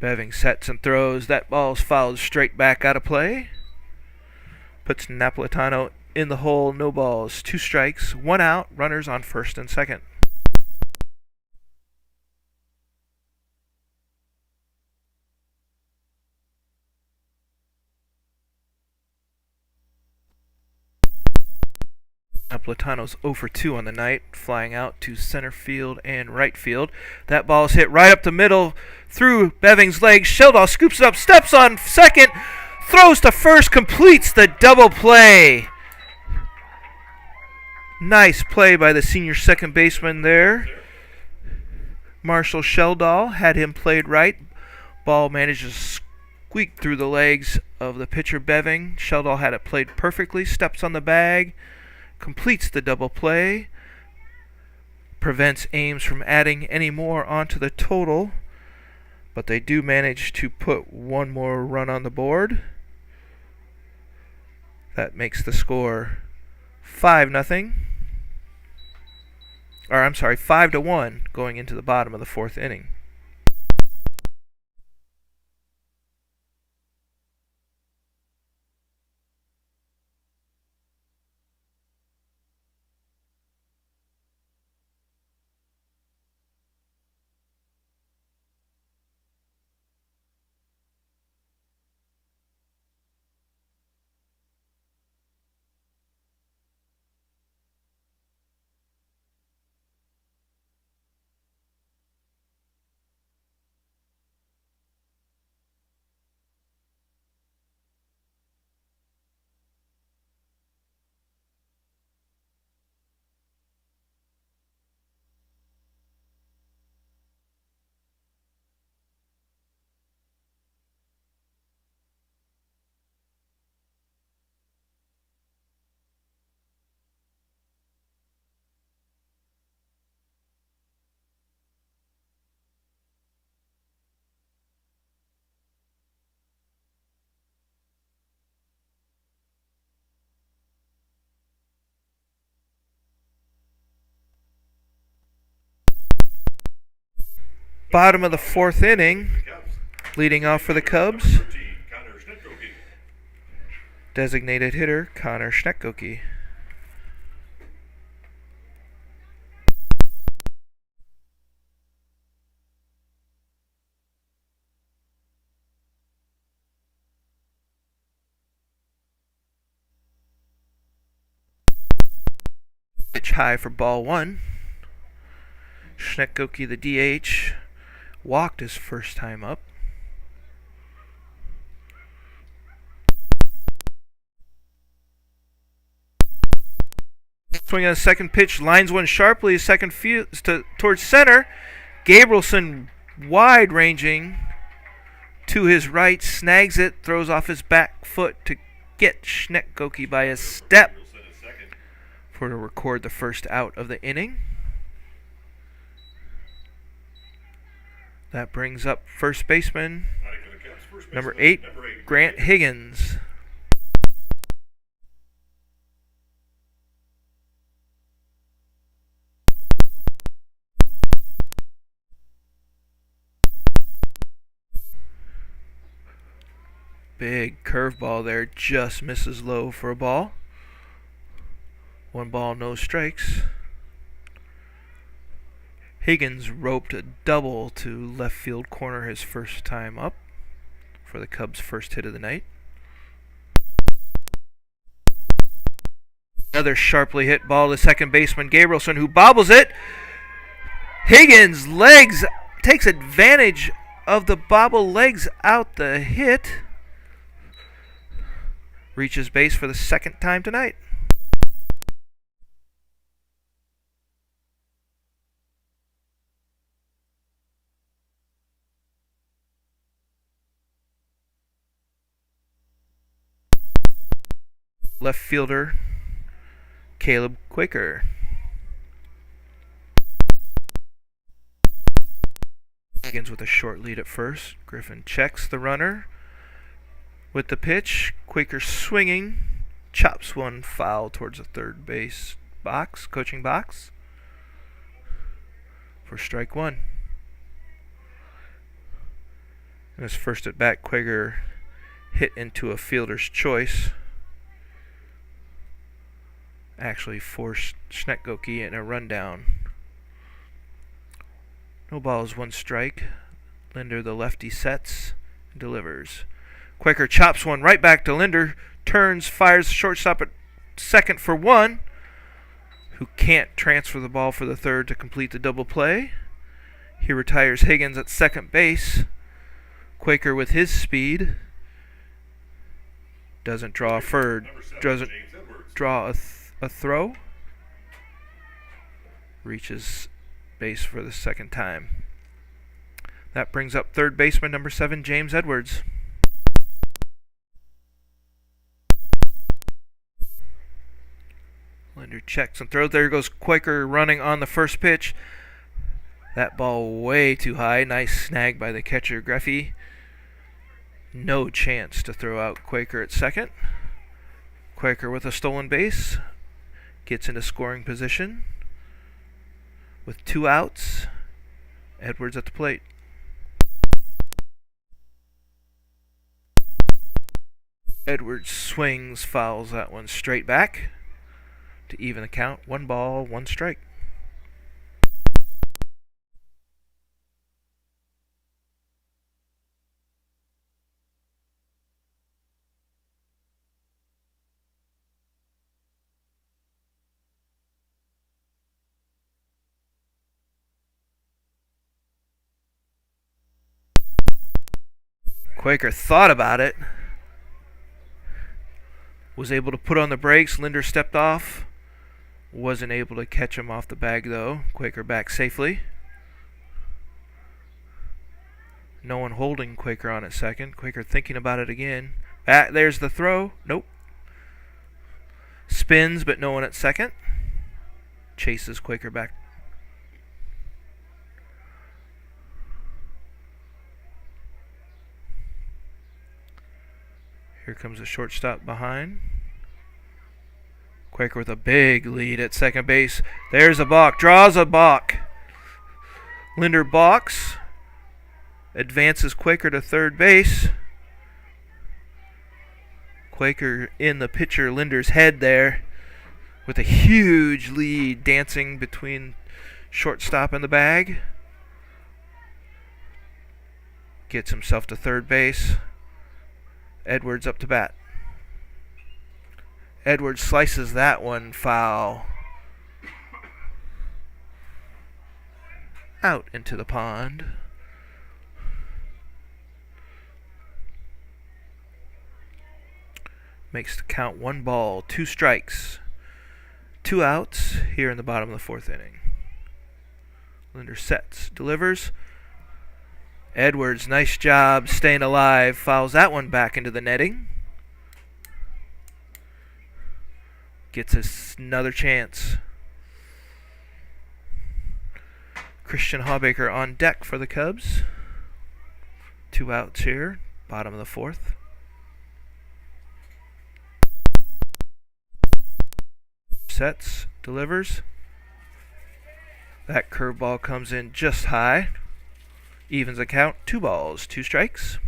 Beving sets and throws. That ball's fouled straight back out of play. Puts Napolitano in the hole. No balls. 2 strikes. 1 out. Runners on first and second. Napolitano's 0 for 2 on the night, flying out to center field and right field. That ball's hit right up the middle through Beving's legs. Sheldall scoops it up, steps on second, throws to first, completes the double play. Nice play by the senior second baseman there. Marshall Sheldall had him played right. Ball manages to squeak through the legs of the pitcher Beving. Sheldall had it played perfectly, steps on the bag, completes the double play, prevents Ames from adding any more onto the total, but they do manage to put 1 more run on the board. That makes the score 5-0. Or I'm sorry, 5-1 going into the bottom of the 4th inning. bottom of the fourth inning. Cubs. Leading off for the Cubs, 13, Connor Schnitkoke. designated hitter Connor Schnetkoke. Pitch high for ball one. Schnetkoke, the DH, walked his first time up. Swing on the second pitch, lines one sharply, second field towards center. Gabrielson, wide ranging to his right, snags it, throws off his back foot to get Schnetkoke by a step Wilson is second. for to record the first out of the inning. That brings up first baseman, Batting for the Cubs, first number baseman, 8, number 8, Grant Higgins. Big curveball there, just misses low for a ball. 1 ball, no strikes. Higgins roped a double to left field corner his first time up for the Cubs' first hit of the night. Another sharply hit ball to second baseman Gabrielson, who bobbles it. Higgins' legs takes advantage of the bobble legs out the hit. Reaches base for the second time tonight. Left fielder Caleb Quaker. Begins with a short lead at first. Griffin checks the runner with the pitch. Quaker swinging, chops one foul towards the third base box, coaching box, for strike one. In his first at bat, Quaker hit into a fielder's choice. Actually forced Schnetkoke in a rundown. No balls, 1 strike. Linder, the lefty, sets and delivers. Quaker chops one right back to Linder, turns, fires the shortstop at second for 1, who can't transfer the ball for the third to complete the double play. He retires Higgins at second base. Quaker, with his speed, doesn't draw a throw. Reaches base for the second time. That brings up third baseman number 7, James Edwards. Linder checks and throws. There goes Quaker running on the first pitch. That ball way too high. Nice snag by the catcher, Greffy. No chance to throw out Quaker at second. Quaker with a stolen base. Gets into scoring position. With 2 outs, Edwards at the plate. Edwards swings, fouls that one straight back to even the count. 1 ball, 1 strike. Quaker thought about it. Was able to put on the brakes. Linder stepped off. Wasn't able to catch him off the bag though. Quaker back safely. No one holding Quaker on at second. Quaker thinking about it again. There's the throw. Nope. Spins, but no one at second. Chases Quaker back. Here comes a shortstop behind. Quaker with a big lead at second base. There's a balk. Draws a balk. Linder balks. Advances Quaker to third base. Quaker in the pitcher Linder's head there with a huge lead dancing between shortstop and the bag. Gets himself to third base. Edwards up to bat. Edwards slices that one foul. Out into the pond. Makes the count 1 ball, 2 strikes, 2 outs here in the bottom of the 4th inning. Linder sets, delivers. Edwards, nice job staying alive, fouls that one back into the netting. Gets us another chance. Christian Hawbaker on deck for the Cubs. 2 outs here, bottom of the 4th. Sets, delivers. That curveball comes in just high. Evens the count, 2 balls, 2 strikes.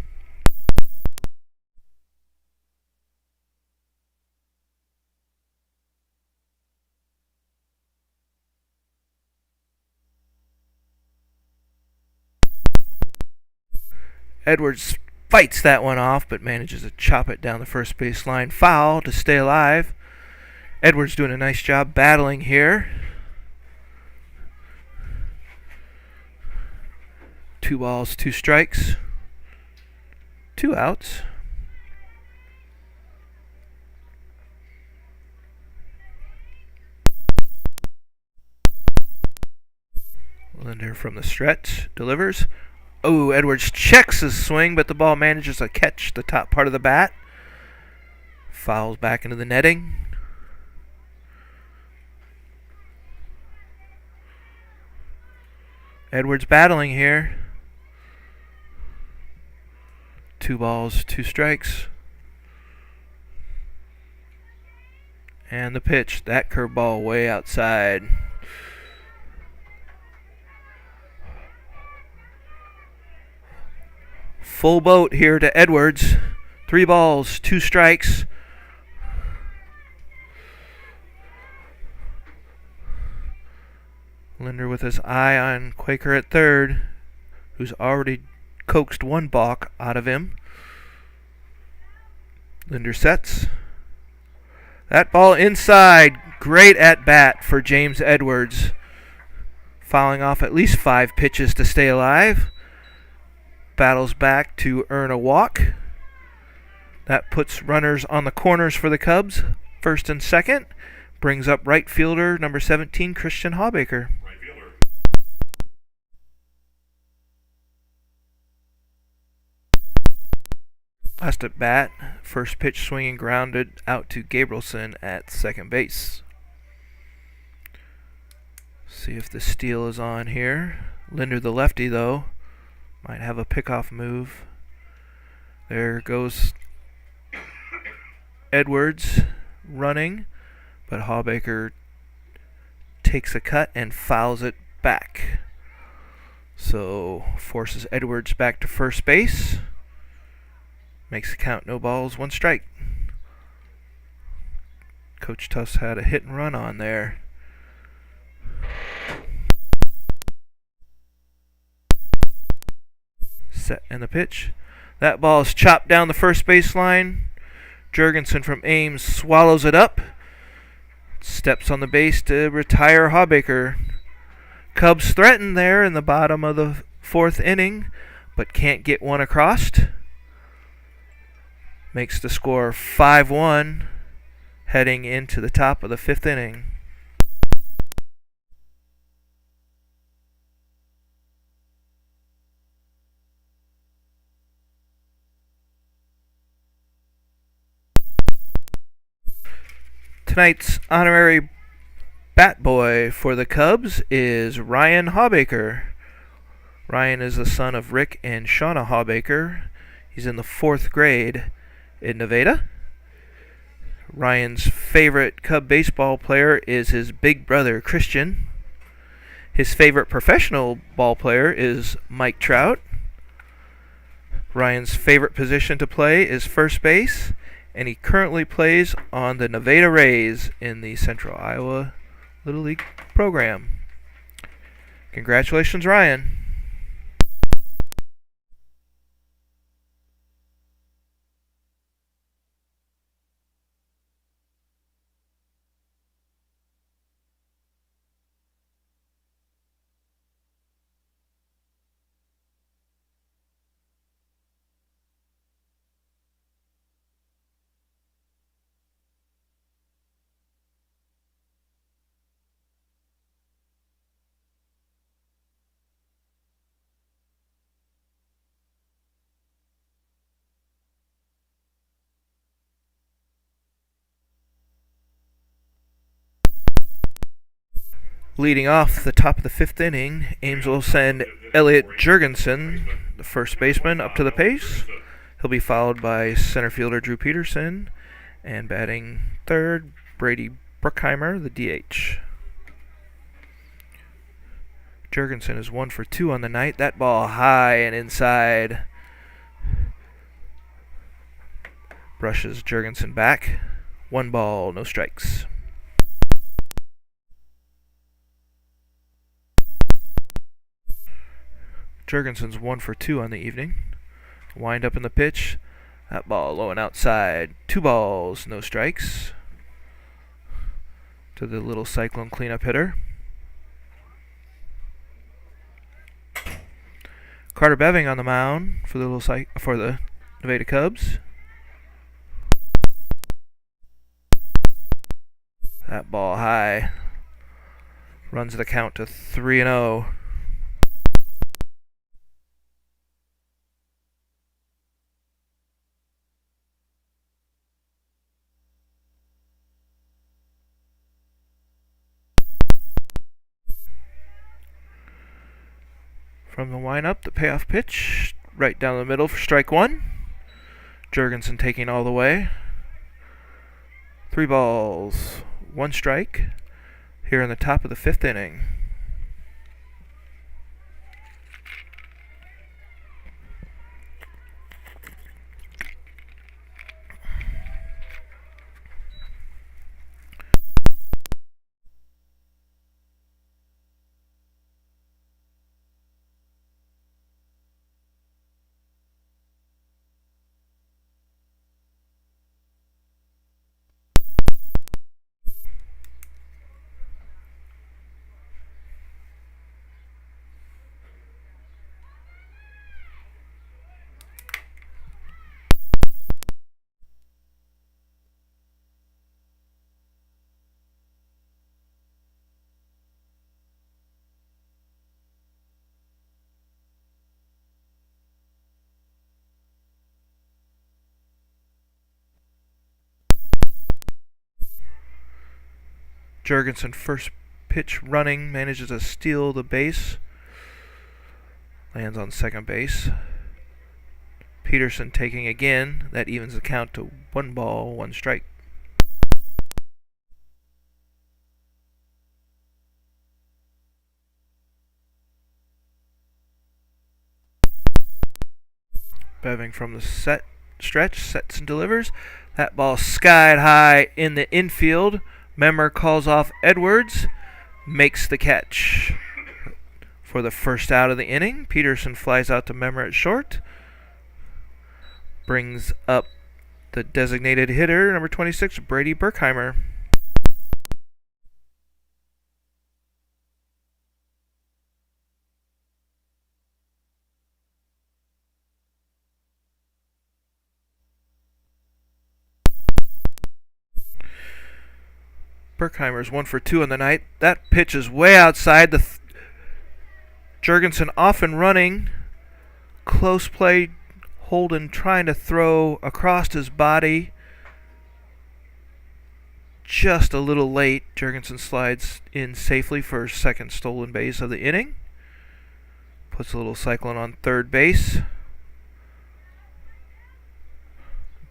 Edwards fights that one off, but manages to chop it down the first base line. Foul to stay alive. Edwards doing a nice job battling here. 2 balls, 2 strikes. 2 outs. Linder from the stretch delivers. Oh, Edwards checks his swing, but the ball manages to catch the top part of the bat. Fouls back into the netting. Edwards battling here. 2 balls, 2 strikes. And the pitch, that curveball way outside. Full boat here to Edwards. 3 balls, 2 strikes. Linder with his eye on Quaker at third, who's already coaxed 1 balk out of him. Linder sets. That ball inside. Great at bat for James Edwards. Fouling off at least 5 pitches to stay alive. Battles back to earn a walk. That puts runners on the corners for the Cubs, first and second. Brings up right fielder number 17, Christian Hawbaker. Right fielder. Last at bat, first pitch swinging grounded out to Gabrielson at second base. See if the steal is on here. Linder the lefty though might have a pickoff move. There goes Edwards running, but Hawbaker takes a cut and fouls it back. So forces Edwards back to first base. Makes the count, no balls, 1 strike. Coach Tufts had a hit and run on there. Set and the pitch. That ball is chopped down the first base line. Jurgensen from Ames swallows it up. Steps on the base to retire Hawbaker. Cubs threaten there in the bottom of the 4th inning, but can't get one across. Makes the score 5-1 heading into the top of the 5th inning. Tonight's honorary bat boy for the Cubs is Ryan Hawbaker. Ryan is the son of Rick and Shauna Hawbaker. He's in the 4th grade in Nevada. Ryan's favorite Cub baseball player is his big brother, Christian. His favorite professional ball player is Mike Trout. Ryan's favorite position to play is first base, and he currently plays on the Nevada Rays in the Central Iowa Little League program. Congratulations, Ryan. Leading off the top of the fifth inning, Ames will send Elliot Jurgensen, the first baseman, up to the pace. He'll be followed by center fielder Drew Peterson, and batting third, Brady Bruckheimer, the DH. Jurgensen is 1 for 2 on the night. That ball high and inside. Brushes Jurgensen back. 1 ball, no strikes. Jurgensen's 1 for 2 on the evening. Wind up in the pitch. That ball low and outside. 2 balls, no strikes. To the little Cyclone cleanup hitter. Carter Beving on the mound for the Nevada Cubs. That ball high. Runs the count to 3-0. From the windup, the payoff pitch, right down the middle for strike 1. Jurgensen taking all the way. 3 balls, 1 strike, here in the top of the 5th inning. Jurgensen first pitch running, manages to steal the base. Lands on second base. Peterson taking again. That evens the count to 1 ball, 1 strike. Beving from the stretch, sets and delivers. That ball skied high in the infield. Memmer calls off Edwards, makes the catch. For the first out of the inning, Peterson flies out to Memmer at short. Brings up the designated hitter, number 26, Brady Bruckheimer. Bruckheimer's 1 for 2 on the night. That pitch is way outside. Jurgensen off and running. Close play. Holden trying to throw across his body. Just a little late. Jurgensen slides in safely for second stolen base of the inning. Puts a little Cyclone on third base.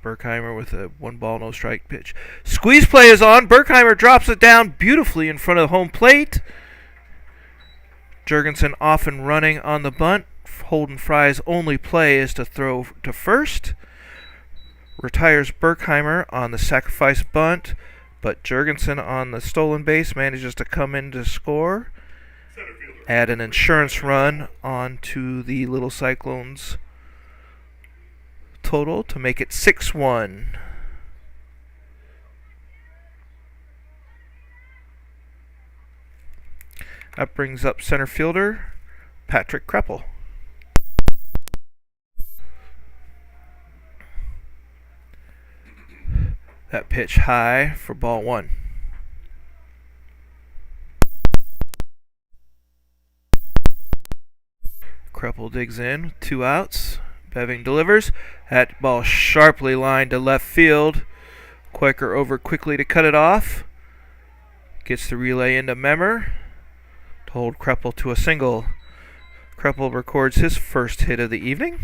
Bruckheimer with a 1 ball, no strike pitch. Squeeze play is on. Bruckheimer drops it down beautifully in front of the home plate. Jurgensen off and running on the bunt Holden Fry's only play is to throw to first. Retires Berkheimer on the sacrifice bunt, but Jurgensen on the stolen base manages to come in to score. Center fielder. Add an insurance run onto the Little Cyclones total to make it 6-1. That brings up center fielder Patrick Kreppel. That pitch high for ball one. Kreppel digs in with 2 outs. Beving delivers. That ball sharply lined to left field. Quaker over quickly to cut it off. Gets the relay into Memmer to hold Kreppel to a single. Kreppel records his first hit of the evening.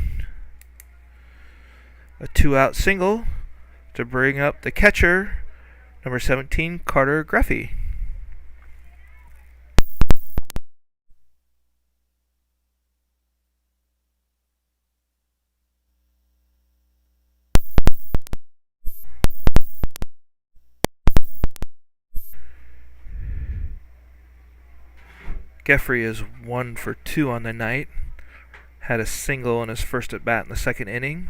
A 2-out single to bring up the catcher, number 17, Carter Greffey. Geffrey is 1 for 2 on the night. Had a single in his first at bat in the second inning.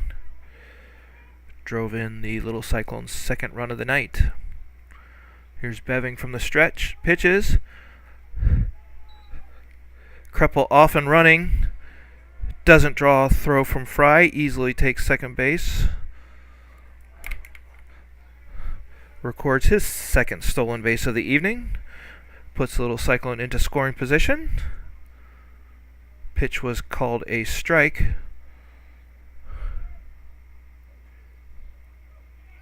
Drove in the Little Cyclones' second run of the night. Here's Beving from the stretch. Pitches. Kreppel off and running. Doesn't draw a throw from Fry. Easily takes second base. Records his second stolen base of the evening. Puts the Little Cyclone into scoring position. Pitch was called a strike.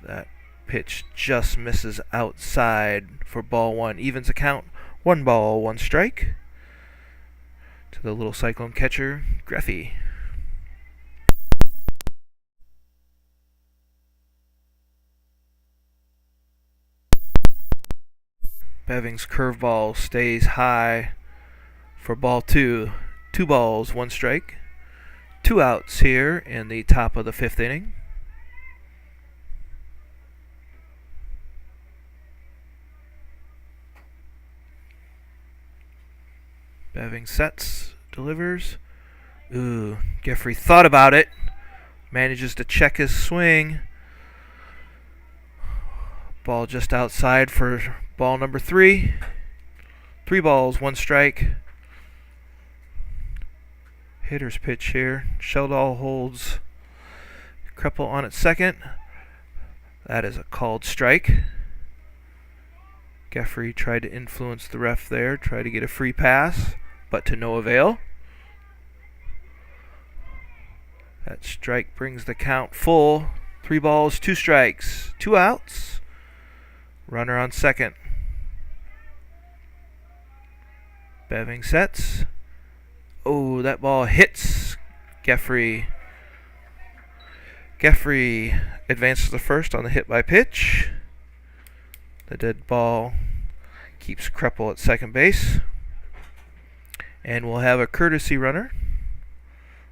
That pitch just misses outside for ball one. Evens the count. 1 ball, 1 strike. To the Little Cyclone catcher, Greffey. Beving's curveball stays high for ball 2. 2 balls, 1 strike. 2 outs here in the top of the 5th inning. Beving sets, delivers. Ooh, Geffrey thought about it. Manages to check his swing. Ball just outside for ball number 3. 3 balls, 1 strike. Hitter's pitch here. Sheldall holds Kreppel on at second. That is a called strike. Geffrey tried to influence the ref there, tried to get a free pass, but to no avail. That strike brings the count full. 3 balls, 2 strikes, 2 outs. Runner on second. Beving sets. Oh, that ball hits Geffrey. Geffrey advances to first on the hit by pitch. The dead ball keeps Kreppel at second base. And we'll have a courtesy runner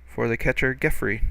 for the catcher, Geffrey.